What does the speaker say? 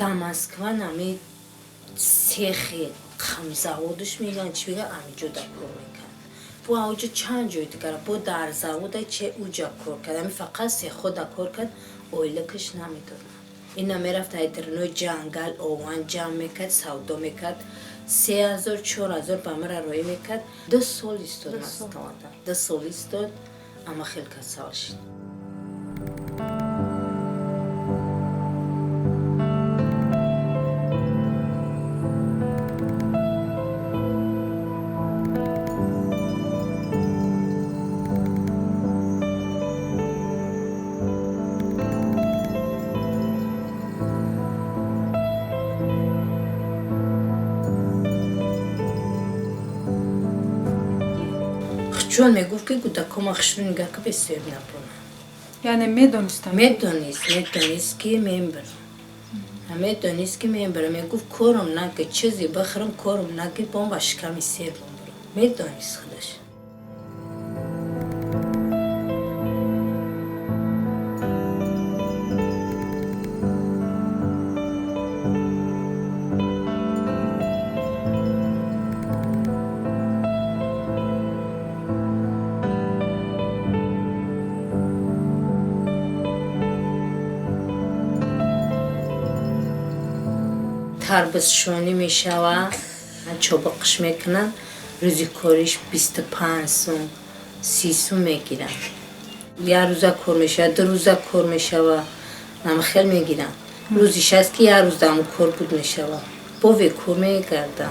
До Москва нами цехи خمزاودش میگن چی میگن همینجا کار میکرد بو اوجا چند جای دیگر بو در زاوده چه اوجا کار کرد همین فقط سه خود کار کرد اویلکش نمیدونم اینا میرفت ایترنو جنگل اوان جمع میکرد سودا میکرد 3000 4000 با مرا روی میکرد 2 سال استاد مسکو 2 سال استاد اما خیلی کسال شد چون میگفت که کودکم خشن نگاه که بسیار نبودم یعنی میدونستم میدونست که میبرم میگفت کارم نگه چیزی بخرم کارم نگه با باشکمی سیر برم میدونست خودش تربسشونی میشوه چوبقش میکنن روزی کاریش 25 سون 30 سون میگیرن یه روزه کار میشه 2 روزه کار میشوه نم خیلی میگیرن روزیش هست که یه روز دمو کار بود میشوه با وی کار میگردن